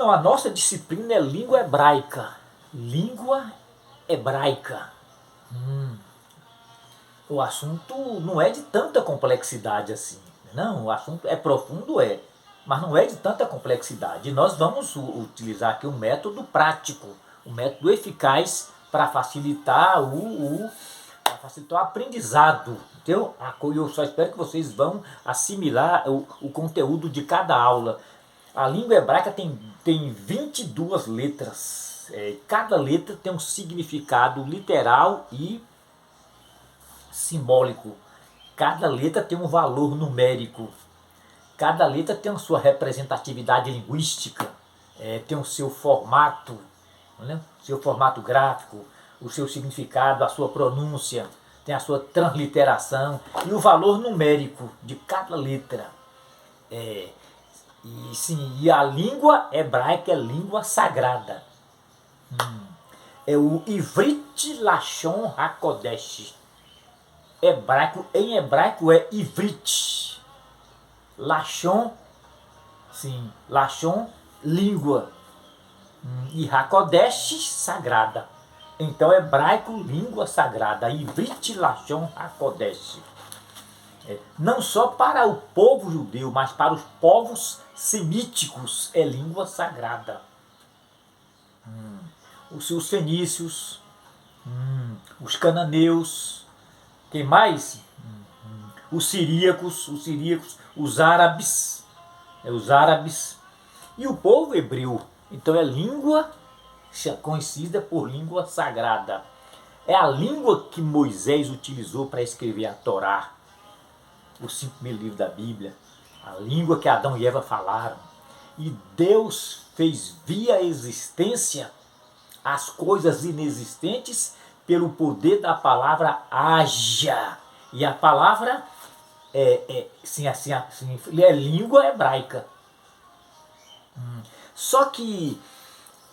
Não, a nossa disciplina é língua hebraica. Língua hebraica. O assunto não é de tanta complexidade assim. Não, o assunto é profundo, mas não é de tanta complexidade. E nós vamos utilizar aqui um método prático, um método eficaz para facilitar o aprendizado. Entendeu? Eu só espero que vocês vão assimilar o conteúdo de cada aula. A língua hebraica tem 22 letras. Cada letra tem um significado literal e simbólico. Cada letra tem um valor numérico. Cada letra tem a sua representatividade linguística. Tem o seu formato, né? Seu formato gráfico, o seu significado, a sua pronúncia, tem a sua transliteração e o valor numérico de cada letra. E a língua hebraica é língua sagrada. É o Ivrit Lashon HaKodesh. Em hebraico é Ivrit. Lashon, sim, Lashon, língua. E HaKodesh, sagrada. Então, hebraico, língua sagrada. Ivrit Lashon HaKodesh. Não só para o povo judeu, mas para os povos semíticos é língua sagrada. Os fenícios, os cananeus, quem mais? Os siríacos, os árabes e o povo hebreu. Então é língua conhecida por língua sagrada. É a língua que Moisés utilizou para escrever a Torá, os 5 primeiros livros da Bíblia, a língua que Adão e Eva falaram. E Deus fez via existência as coisas inexistentes pelo poder da palavra haja. E a palavra é língua hebraica. Só que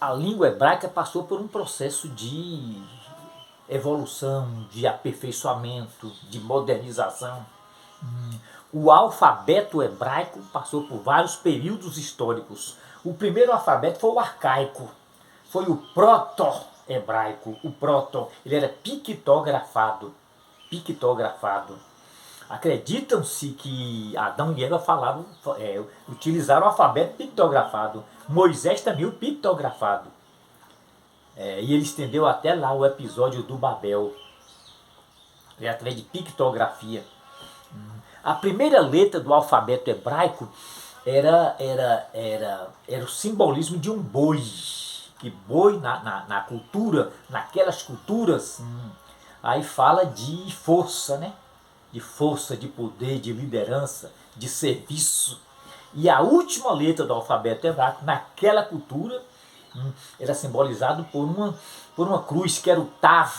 a língua hebraica passou por um processo de evolução, de aperfeiçoamento, de modernização. O alfabeto hebraico passou por vários períodos históricos. O primeiro alfabeto foi o arcaico, foi o proto-hebraico. O proto, ele era pictografado. Acreditam-se que Adão e Eva utilizaram o alfabeto pictografado. Moisés também o pictografado. E ele estendeu até lá o episódio do Babel, através de pictografia. A primeira letra do alfabeto hebraico era o simbolismo de um boi. Que boi na cultura, naquelas culturas, aí fala de força, né? De força, de poder, de liderança, de serviço. E a última letra do alfabeto hebraico, naquela cultura, era simbolizado por uma cruz, que era o Tav.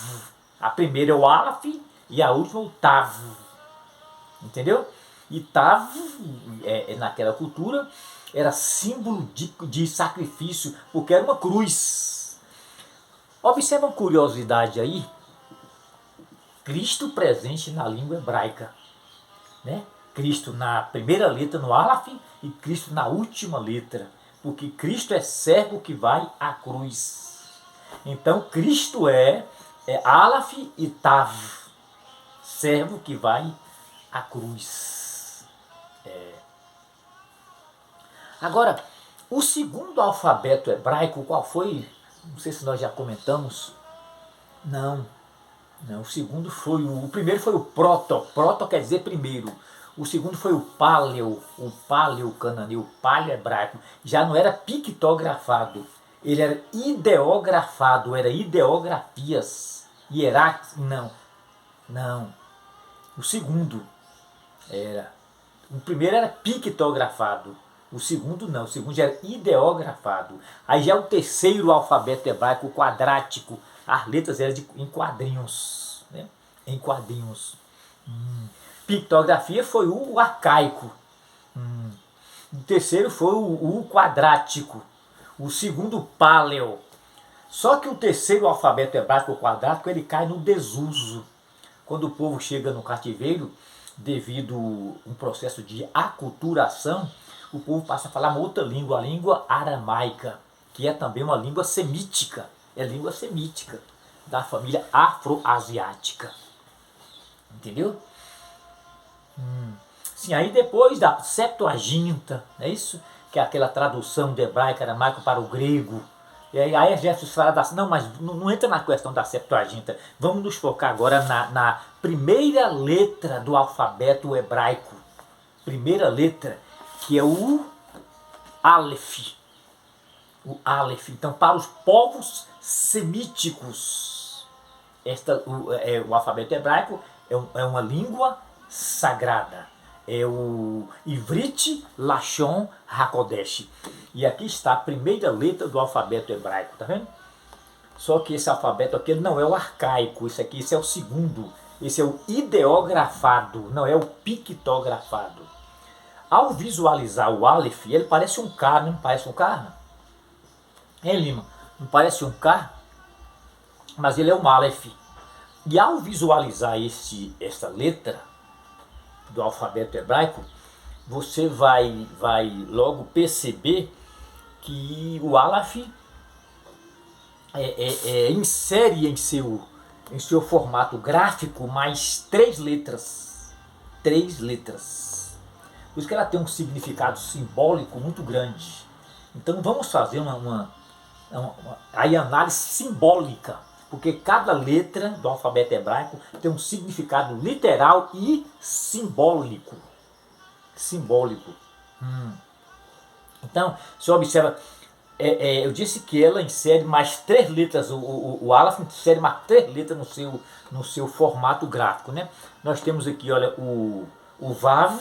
A primeira é o Aleph e a última é o Tav. Entendeu? E Tav, naquela cultura, era símbolo de sacrifício, porque era uma cruz. Observa uma curiosidade aí. Cristo presente na língua hebraica, né? Cristo na primeira letra, no Aleph, e Cristo na última letra, porque Cristo é servo que vai à cruz. Então Cristo é Aleph e Tav, servo que vai à cruz. Agora, o segundo alfabeto hebraico, qual foi? Não sei se nós já comentamos. Não, o segundo foi o primeiro foi o proto quer dizer primeiro. O segundo foi o paleo cananeu, o paleo hebraico. Já não era pictografado, ele era ideografado, era ideografias, não. O segundo o primeiro era pictografado, o segundo não, o segundo já era ideografado. Aí já o terceiro alfabeto hebraico, o quadrático, as letras eram em quadrinhos, né? Em quadrinhos. Pictografia foi o arcaico. O terceiro foi o quadrático. O segundo, o paleo. Só que o terceiro alfabeto hebraico, o quadrático, ele cai no desuso. Quando o povo chega no cativeiro, devido a um processo de aculturação, o povo passa a falar uma outra língua, a língua aramaica, que é também uma língua semítica, é língua semítica da família afroasiática. Entendeu? Sim, aí depois da Septuaginta, não é isso? Que é aquela tradução do hebraico aramaico para o grego. E aí Jesus fala não, mas não entra na questão da Septuaginta. Vamos nos focar agora na primeira letra do alfabeto hebraico. Primeira letra, que é o Aleph. O Aleph. Então, para os povos semíticos, o alfabeto hebraico é uma língua sagrada. É o Ivrit Lashon HaKodesh. E aqui está a primeira letra do alfabeto hebraico, tá vendo? Só que esse alfabeto aqui não é o arcaico, esse é o segundo. Esse é o ideografado, não é o pictografado. Ao visualizar o Aleph, ele parece um K, não parece um K? Hein, Lima? Não parece um K? Mas ele é um Aleph. E ao visualizar essa letra do alfabeto hebraico, você vai logo perceber que o Aleph insere em seu formato gráfico mais 3 letras. 3 letras. Por isso que ela tem um significado simbólico muito grande. Então vamos fazer uma análise simbólica, porque cada letra do alfabeto hebraico tem um significado literal e simbólico. Então, você observa, eu disse que ela insere mais 3 letras, o Aleph insere mais 3 letras no seu formato gráfico, né? Nós temos aqui, olha, o Vav,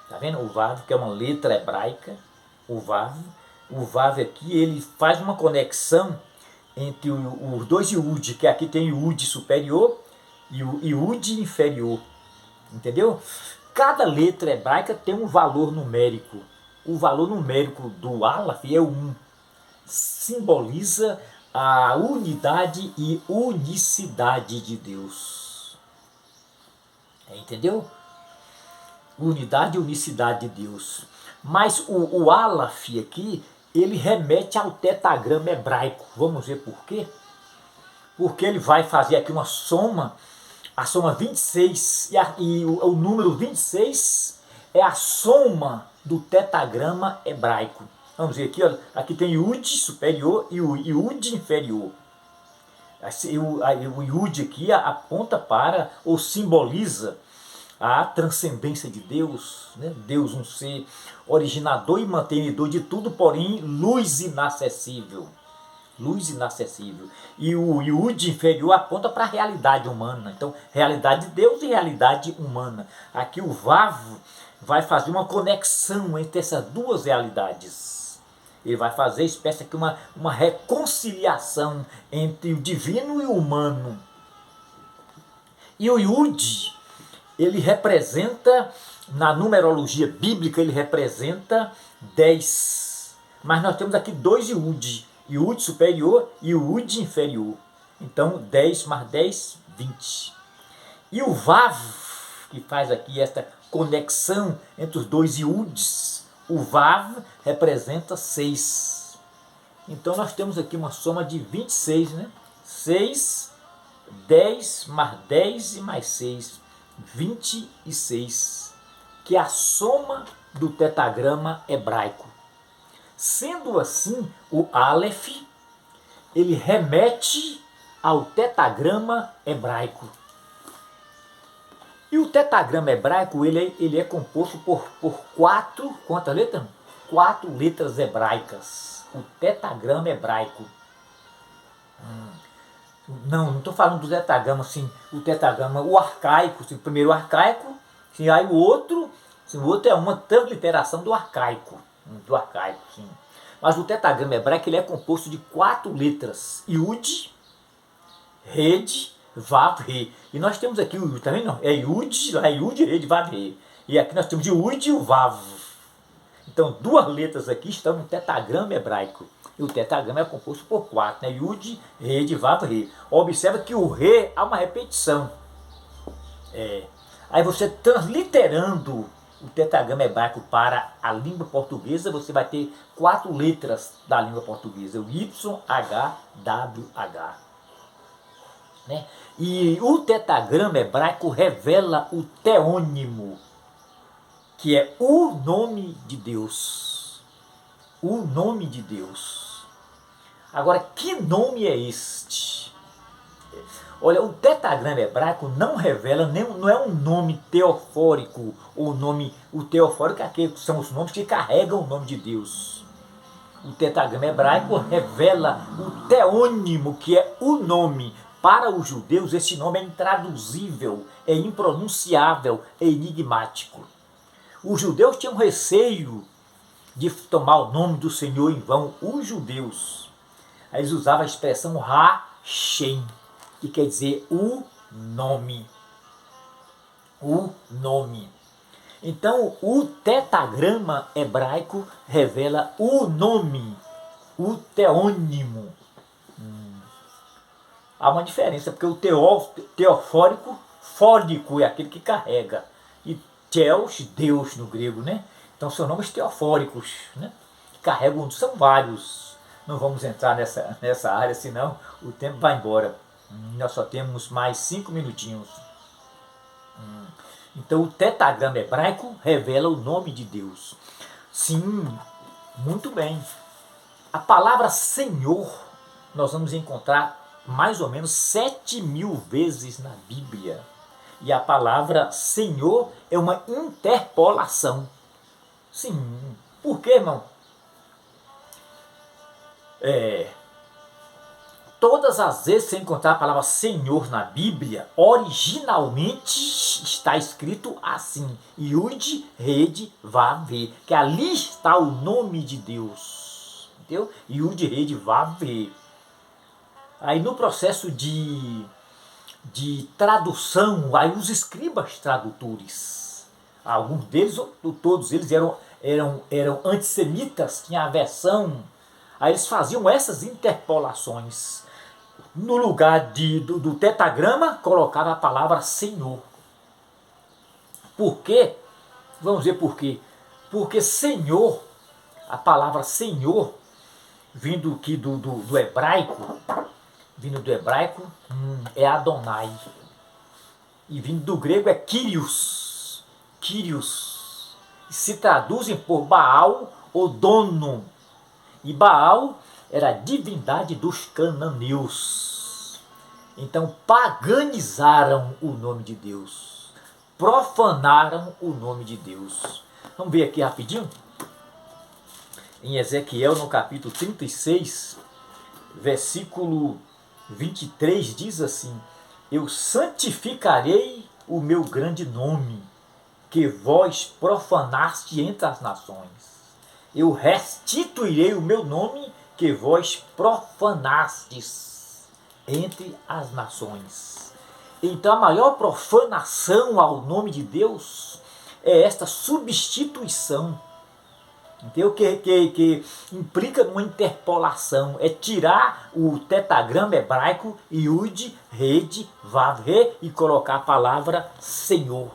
tá vendo? O Vav, que é uma letra hebraica, o Vav aqui, ele faz uma conexão entre os dois Yud, que aqui tem o Yud superior e o Yud inferior, entendeu? Cada letra hebraica tem um valor numérico. O valor numérico do Aleph é 1. Simboliza a unidade e unicidade de Deus. Entendeu? Unidade e unicidade de Deus. Mas o Aleph aqui, ele remete ao tetagrama hebraico. Vamos ver por quê? Porque ele vai fazer aqui uma soma, a soma 26, e o número 26 é a soma do tetagrama hebraico. Vamos ver aqui, olha, aqui tem Yud superior e o Yud inferior. O Yud aqui aponta para, ou simboliza, a transcendência de Deus, né? Deus, um ser originador e mantenedor de tudo, porém luz inacessível. Luz inacessível. E o Yud inferior aponta para a realidade humana. Então, realidade de Deus e realidade humana. Aqui o Vav vai fazer uma conexão entre essas duas realidades. Ele vai fazer, espécie aqui, uma reconciliação entre o divino e o humano. E o Yud, ele representa, na numerologia bíblica, ele representa 10. Mas nós temos aqui 2 Yud. Yud superior e Yud inferior. Então 10 mais 10, 20. E o Vav, que faz aqui esta conexão entre os 2 Yuds, o Vav representa 6. Então nós temos aqui uma soma de 26, né? 6, 10 mais 10 e mais 6, 26, que é a soma do tetagrama hebraico. Sendo assim, o Aleph, ele remete ao tetagrama hebraico. E o tetagrama hebraico, ele é composto por 4, quantas letras? 4 letras hebraicas. O tetagrama hebraico. Não estou falando do tetagrama, assim, o arcaico, assim, primeiro o arcaico, assim, aí o outro é uma transliteração do arcaico. Sim. Mas o tetagrama hebraico, ele é composto de 4 letras: Yud, Red, Vav, Re. E nós temos aqui o Yud, tá vendo? É Yud, Red, Vav, Re. E aqui nós temos o Yud e o Vav. Então 2 letras aqui estão no tetagrama hebraico. E o tetagrama é composto por 4, né? Yud, Red, Vav, Re. Observa que o Re há uma repetição. Aí você transliterando o tetragrama hebraico para a língua portuguesa, você vai ter 4 letras da língua portuguesa, o YHWH. Né? E o tetragrama hebraico revela o teônimo, que é o nome de Deus. O nome de Deus. Agora, que nome é este? Olha, o tetragrama hebraico não revela, não é um nome teofórico, o teofórico é aquele, são os nomes que carregam o nome de Deus. O tetragrama hebraico revela o teônimo, que é o nome. Para os judeus, esse nome é intraduzível, é impronunciável, é enigmático. Os judeus tinham receio de tomar o nome do Senhor em vão, os judeus. Aí eles usavam a expressão Hashem, que quer dizer o nome. O nome. Então, o tetragrama hebraico revela o nome, o teônimo. Há uma diferença, porque o teofórico, fórico é aquele que carrega. E theos, Deus no grego, né? Então são nomes teofóricos, né? Que carregam, são vários. Não vamos entrar nessa área, senão o tempo vai embora. Nós só temos mais 5 minutinhos. Então o tetragrama hebraico revela o nome de Deus. Sim, muito bem. A palavra Senhor nós vamos encontrar mais ou menos 7.000 vezes na Bíblia. E a palavra Senhor é uma interpolação. Sim, por quê, irmão? Todas as vezes que você encontrar a palavra Senhor na Bíblia, originalmente está escrito assim: Yud, Red, Vav, que ali está o nome de Deus. Entendeu? Yud, Red, Vav. Aí no processo de tradução, aí os escribas tradutores, alguns deles, ou todos eles eram antissemitas, tinham aversão. Aí eles faziam essas interpolações. No lugar do tetragrama, colocava a palavra Senhor. Por quê? Vamos ver por quê. Porque Senhor, a palavra Senhor, vindo aqui do hebraico, é Adonai. E vindo do grego é Kyrios. Kyrios. Se traduzem por Baal ou dono. E Baal era a divindade dos cananeus. Então paganizaram o nome de Deus. Profanaram o nome de Deus. Vamos ver aqui rapidinho. Em Ezequiel, no capítulo 36, versículo 23, diz assim: Eu santificarei o meu grande nome, que vós profanaste entre as nações. Eu restituirei o meu nome, que vós profanastes entre as nações. Então a maior profanação ao nome de Deus é esta substituição. Entendeu? Que implica numa interpolação, é tirar o tetragrama hebraico Yud, Red, Vav, e colocar a palavra Senhor.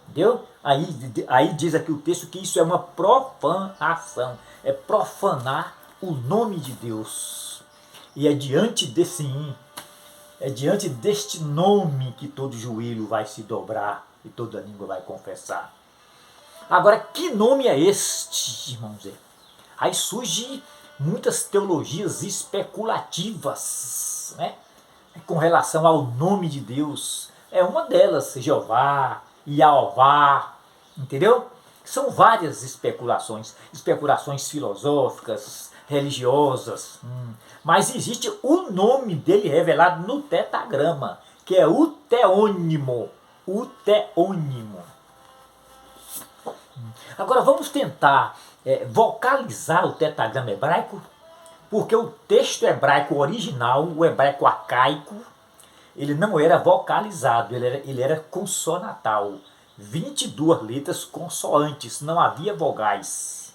Entendeu? Aí diz aqui o texto que isso é uma profanação, é profanar o nome de Deus. E é diante deste nome que todo joelho vai se dobrar e toda língua vai confessar. Agora, que nome é este, irmãos? Aí surgem muitas teologias especulativas, né? Com relação ao nome de Deus. É uma delas, Jeová, Yahová, entendeu? São várias especulações filosóficas, religiosas, mas existe o nome dele revelado no tetragrama, que é o teônimo. O teônimo. Agora vamos tentar vocalizar o tetragrama hebraico, porque o texto hebraico original, o hebraico arcaico, ele não era vocalizado, ele era consonantal. 22 letras consoantes, não havia vogais.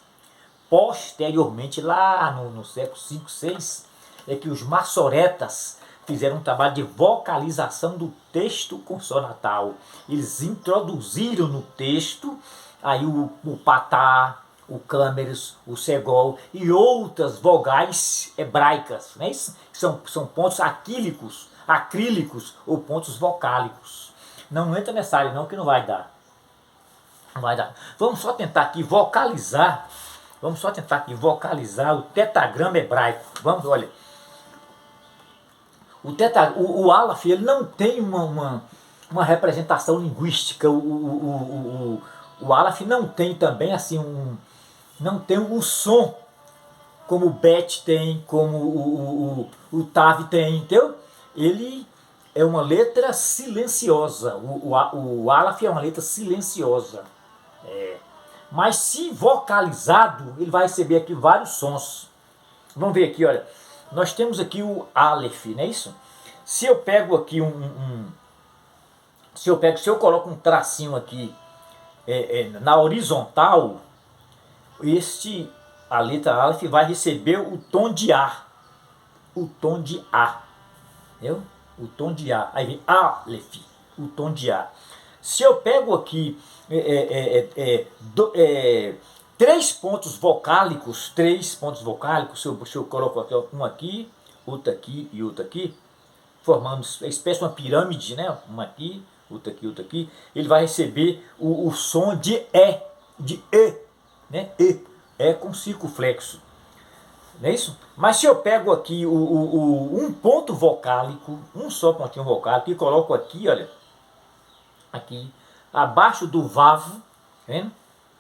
Posteriormente, lá no século 5, 6, é que os maçoretas fizeram um trabalho de vocalização do texto consonantal. Eles introduziram no texto aí o patá, o câmeros, o segol e outras vogais hebraicas, né? São pontos acrílicos ou pontos vocálicos. Não entra nessa área não, que não vai dar. Não vai dar. Vamos só tentar aqui vocalizar. Vamos só tentar aqui vocalizar o tetragrama hebraico. Vamos, olha. O Aleph, ele não tem uma representação linguística. O Aleph não tem também assim não tem um som como o Bet tem, como o Tav tem, entendeu? Ele é uma letra silenciosa. O Aleph é uma letra silenciosa. Mas se vocalizado, ele vai receber aqui vários sons. Vamos ver aqui, olha. Nós temos aqui o Aleph, não é isso? Se eu pego aqui se eu coloco um tracinho aqui na horizontal, a letra Aleph vai receber o tom de A. O tom de A. Entendeu? O tom de A. Aí vem Aleph, o tom de A. Se eu pego aqui três pontos vocálicos, se eu coloco aqui, um aqui, outro aqui e outro aqui, formando uma espécie de uma pirâmide, né? Um aqui, outro aqui, ele vai receber o som de E, né? E com circunflexo. Não é isso? Mas se eu pego aqui um ponto vocálico, um só pontinho vocálico, e coloco aqui, olha, aqui, abaixo do Vav, tá vendo?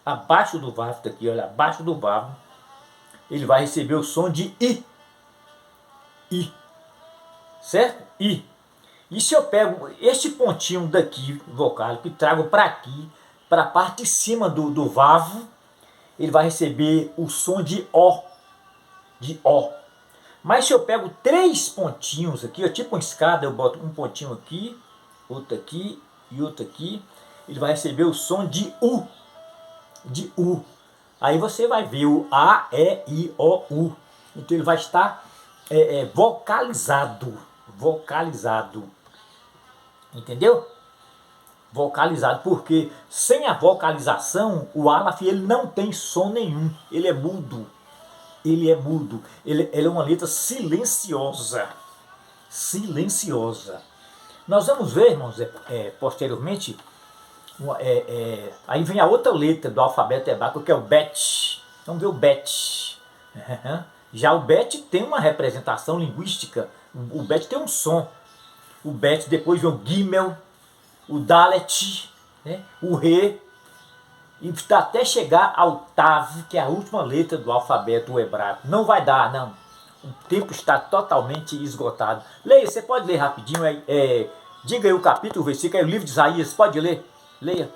Abaixo do Vav, tá aqui, olha, abaixo do Vav, ele vai receber o som de I. I. Certo? I. E se eu pego este pontinho daqui, vocálico, e trago para aqui, para a parte de cima do Vav, ele vai receber o som de O. De O. Mas se eu pego três pontinhos aqui, ó, tipo uma escada, eu boto um pontinho aqui, outro aqui e outro aqui, ele vai receber o som de U. De U. Aí você vai ver o A, E, I, O, U. Então ele vai estar vocalizado. Vocalizado. Entendeu? Vocalizado, porque sem a vocalização, o Aleph ele não tem som nenhum. Ele é mudo. Ele é mudo. Ele é uma letra silenciosa. Silenciosa. Nós vamos ver, irmãos, posteriormente, aí vem a outra letra do alfabeto hebraico, que é o Bet. Vamos ver o Bet. Já o Bet tem uma representação linguística. O Bet tem um som. O Bet, depois vem o Gimel, o Dalet, né? O Re, e até chegar ao Tav, que é a última letra do alfabeto hebraico. Não vai dar, não. O tempo está totalmente esgotado. Leia, você pode ler rapidinho, diga aí o capítulo, o versículo, aí o livro de Isaías, pode ler? Leia.